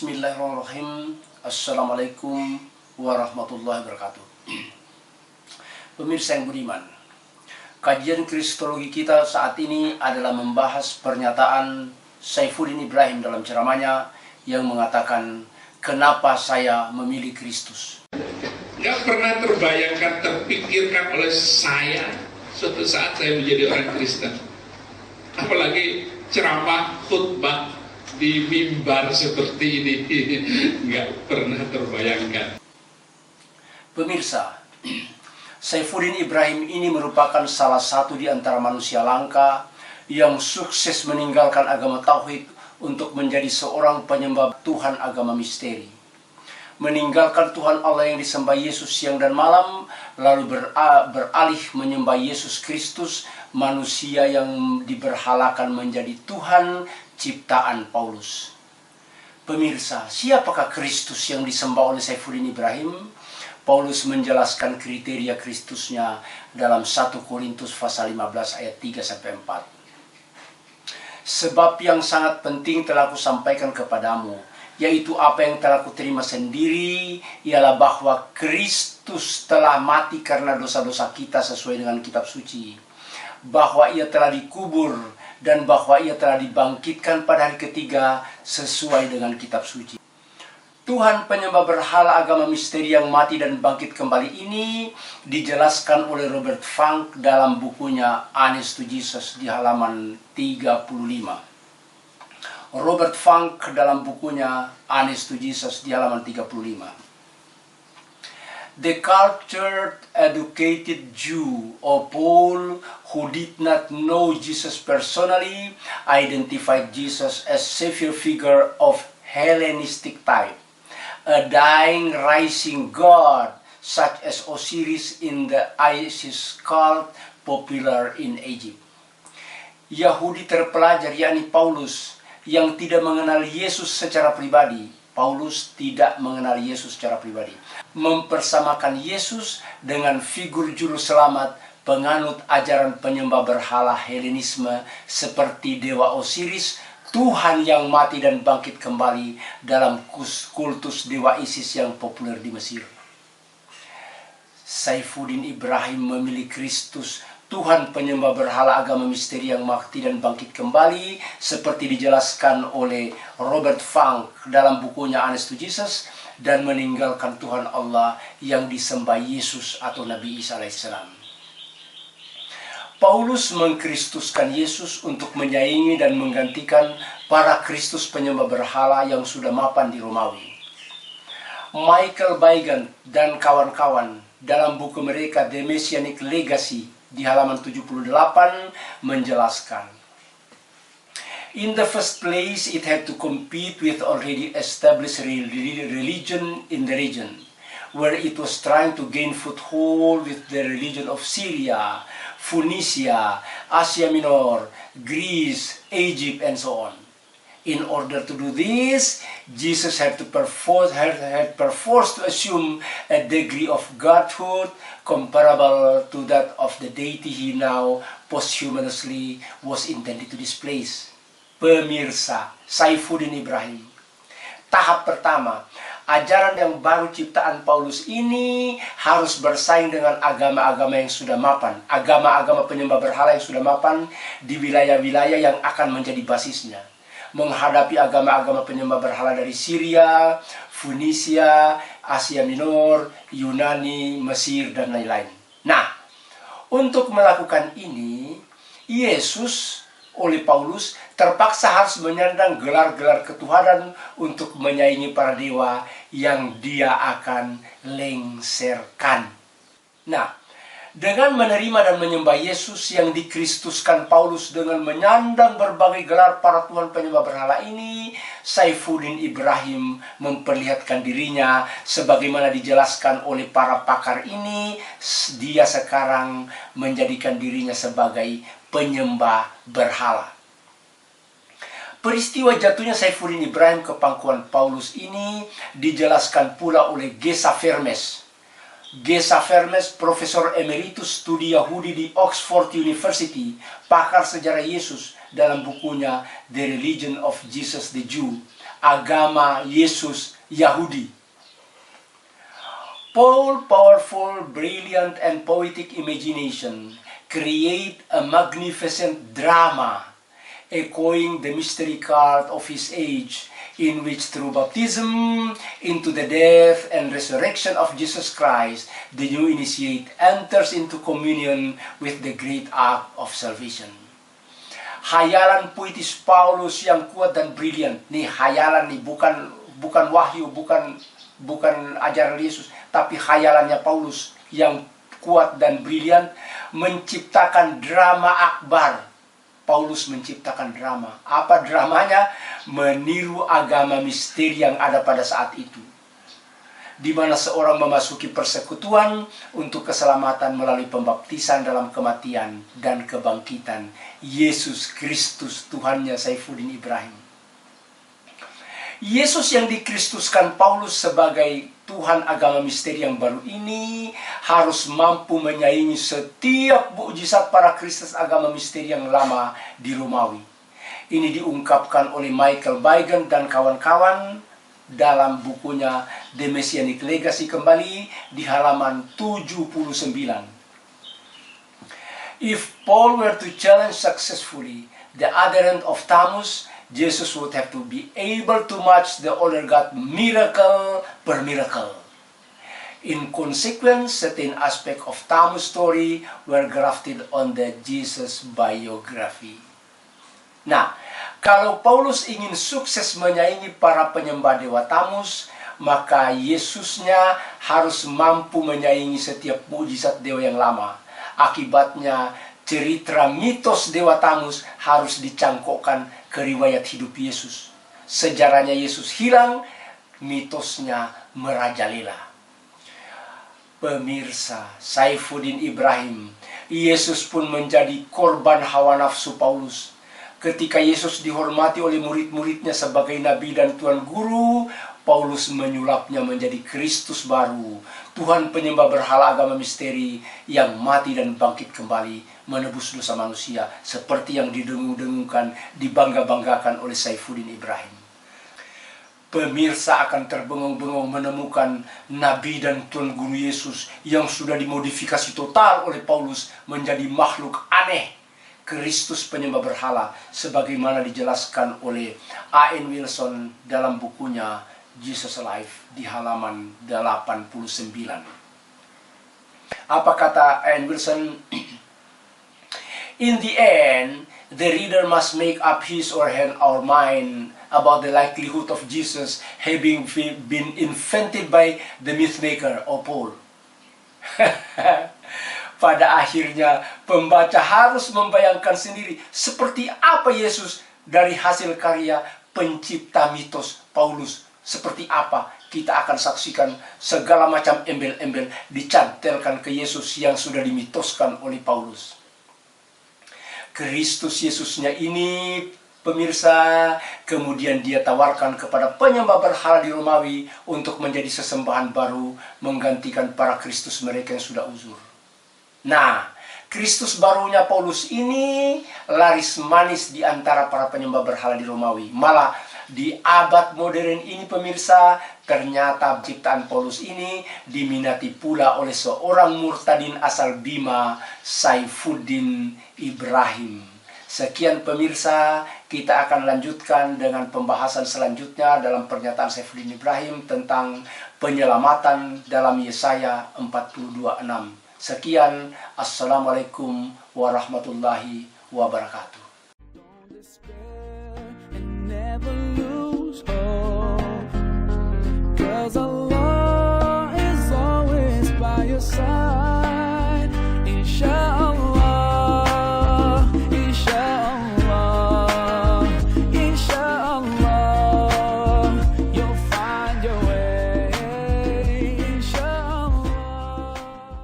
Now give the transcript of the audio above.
Bismillahirrahmanirrahim. Assalamualaikum warahmatullahi wabarakatuh. Pemirsa yang budiman, kajian Kristologi kita saat ini adalah membahas pernyataan Saifuddin Ibrahim dalam ceramahnya yang mengatakan, kenapa saya memilih Kristus. Gak pernah terbayangkan, terpikirkan oleh saya suatu saat saya menjadi orang Kristen. Apalagi ceramah, khutbah di mimbar seperti ini, nggak pernah terbayangkan. Pemirsa, Saifuddin Ibrahim ini merupakan salah satu di antara manusia langka yang sukses meninggalkan agama tauhid untuk menjadi seorang penyembah Tuhan agama misteri. Meninggalkan Tuhan Allah yang disembah Yesus siang dan malam, lalu beralih menyembah Yesus Kristus, manusia yang diberhalakan menjadi Tuhan ciptaan Paulus. Pemirsa, siapakah Kristus yang disembah oleh Saifuddin Ibrahim? Paulus menjelaskan kriteria Kristusnya dalam 1 Korintus pasal 15 ayat 3-4. Sebab yang sangat penting telah aku sampaikan kepadamu, yaitu apa yang telah kuterima sendiri, ialah bahwa Kristus telah mati karena dosa-dosa kita sesuai dengan kitab suci, bahwa ia telah dikubur, dan bahwa ia telah dibangkitkan pada hari ketiga sesuai dengan kitab suci. Tuhan penyembah berhala agama misteri yang mati dan bangkit kembali ini dijelaskan oleh Robert Funk dalam bukunya Honest to Jesus di halaman 35. Robert Funk dalam bukunya Honest to Jesus di halaman 35. The cultured, educated Jew or Paul who did not know Jesus personally identified Jesus as savior figure of Hellenistic type, a dying, rising god such as Osiris in the Isis cult popular in Egypt. Yahudi terpelajar yakni Paulus yang tidak mengenal Yesus secara pribadi. Paulus tidak mengenal Yesus secara pribadi, mempersamakan Yesus dengan figur juru selamat penganut ajaran penyembah berhala Helenisme seperti dewa Osiris, Tuhan yang mati dan bangkit kembali dalam kultus dewa Isis yang populer di Mesir. Saifuddin Ibrahim memilih Kristus, Tuhan penyembah berhala agama misteri yang mati dan bangkit kembali, seperti dijelaskan oleh Robert Funk dalam bukunya Honest to Jesus, dan meninggalkan Tuhan Allah yang disembah Yesus atau Nabi Isa alaihissalam. Paulus mengkristuskan Yesus untuk menyaingi dan menggantikan para Kristus penyembah berhala yang sudah mapan di Romawi. Michael Baigand dan kawan-kawan dalam buku mereka The Messianic Legacy di halaman 78 menjelaskan, in the first place, it had to compete with already established religion in the region, where it was trying to gain foothold with the religion of Syria, Phoenicia, Asia Minor, Greece, Egypt, and so on. In order to do this, Jesus had perforce to assume a degree of godhood comparable to that of the deity he now posthumously was intended to displace. Pemirsa, Saifuddin Ibrahim. Tahap pertama, ajaran yang baru ciptaan Paulus ini harus bersaing dengan agama-agama yang sudah mapan, agama-agama penyembah berhala yang sudah mapan di wilayah-wilayah yang akan menjadi basisnya, menghadapi agama-agama penyembah berhala dari Syria, Phoenicia, Asia Minor, Yunani, Mesir, dan lain-lain. Nah, untuk melakukan ini, Yesus oleh Paulus terpaksa harus menyandang gelar-gelar ketuhanan untuk menyaingi para dewa yang dia akan lengserkan. Nah, dengan menerima dan menyembah Yesus yang dikristuskan Paulus dengan menyandang berbagai gelar para tuhan penyembah berhala ini, Saifuddin Ibrahim memperlihatkan dirinya sebagaimana dijelaskan oleh para pakar ini, dia sekarang menjadikan dirinya sebagai penyembah berhala. Peristiwa jatuhnya Saifuddin Ibrahim ke pangkuan Paulus ini dijelaskan pula oleh Gesa Vermes. Gesa Vermes, Profesor Emeritus Studi Yahudi di Oxford University, pakar sejarah Yesus, dalam bukunya The Religion of Jesus the Jew, agama Yesus Yahudi. Paul's powerful, brilliant, and poetic imagination create a magnificent drama echoing the mystery cult of his age, in which through baptism into the death and resurrection of Jesus Christ, the new initiate enters into communion with the great act of salvation. Hayalan puitis Paulus yang kuat dan brilliant. Nih hayalan nih, bukan wahyu, bukan ajaran Yesus, tapi hayalannya Paulus yang kuat dan brilian menciptakan drama akbar. Paulus menciptakan drama. Apa dramanya? Meniru agama misteri yang ada pada saat itu, di mana seorang memasuki persekutuan untuk keselamatan melalui pembaptisan dalam kematian dan kebangkitan Yesus Kristus, Tuhannya Saifuddin Ibrahim. Yesus yang dikristuskan Paulus sebagai Tuhan agama misteri yang baru ini harus mampu menyaingi setiap mukjizat para Kristus agama misteri yang lama di Romawi. Ini diungkapkan oleh Michael Baigen dan kawan-kawan dalam bukunya The Messianic Legacy kembali di halaman 79. If Paul were to challenge successfully the adherent of Tammuz, Jesus would have to be able to match the older God miracle per miracle. In consequence, certain aspects of Tammuz story were grafted on the Jesus biography. Nah, kalau Paulus ingin sukses menyaingi para penyembah dewa Tammuz, maka Yesusnya harus mampu menyaingi setiap mukjizat dewa yang lama. Akibatnya, cerita mitos dewa Tammuz harus dicangkokkan ke riwayat hidup Yesus. Sejarahnya Yesus hilang, mitosnya merajalela. Pemirsa, Saifuddin Ibrahim, Yesus pun menjadi korban hawa nafsu Paulus. Ketika Yesus dihormati oleh murid-muridnya sebagai nabi dan Tuhan Guru, Paulus menyulapnya menjadi Kristus baru, Tuhan penyembah berhala agama misteri yang mati dan bangkit kembali, menebus dosa manusia, seperti yang didengung-dengungkan, dibangga-banggakan oleh Saifuddin Ibrahim. Pemirsa akan terbengung-bengung menemukan Nabi dan Tuhan Guru Yesus yang sudah dimodifikasi total oleh Paulus menjadi makhluk aneh, Kristus penyembah berhala, sebagaimana dijelaskan oleh A.N. Wilson dalam bukunya Jesus Alive di halaman 89. Apa kata A.N. Wilson? In the end, the reader must make up his or her our mind about the likelihood of Jesus having been invented by the mythmaker or Paul. Pada akhirnya, pembaca harus membayangkan sendiri seperti apa Yesus dari hasil karya pencipta mitos Paulus. Seperti apa kita akan saksikan segala macam embel-embel dicantelkan ke Yesus yang sudah dimitoskan oleh Paulus. Kristus Yesusnya ini, pemirsa, kemudian dia tawarkan kepada penyembah berhala di Romawi untuk menjadi sesembahan baru menggantikan para Kristus mereka yang sudah uzur. Nah, Kristus barunya Paulus ini laris manis di antara para penyembah berhala di Romawi. Malah di abad modern ini, pemirsa, ternyata ciptaan Paulus ini diminati pula oleh seorang murtadin asal Bima, Saifuddin Ibrahim. Sekian pemirsa, kita akan lanjutkan dengan pembahasan selanjutnya dalam pernyataan Saifuddin Ibrahim tentang penyelamatan dalam Yesaya 42:6. Sekian, Assalamualaikum warahmatullahi wabarakatuh. Never lose.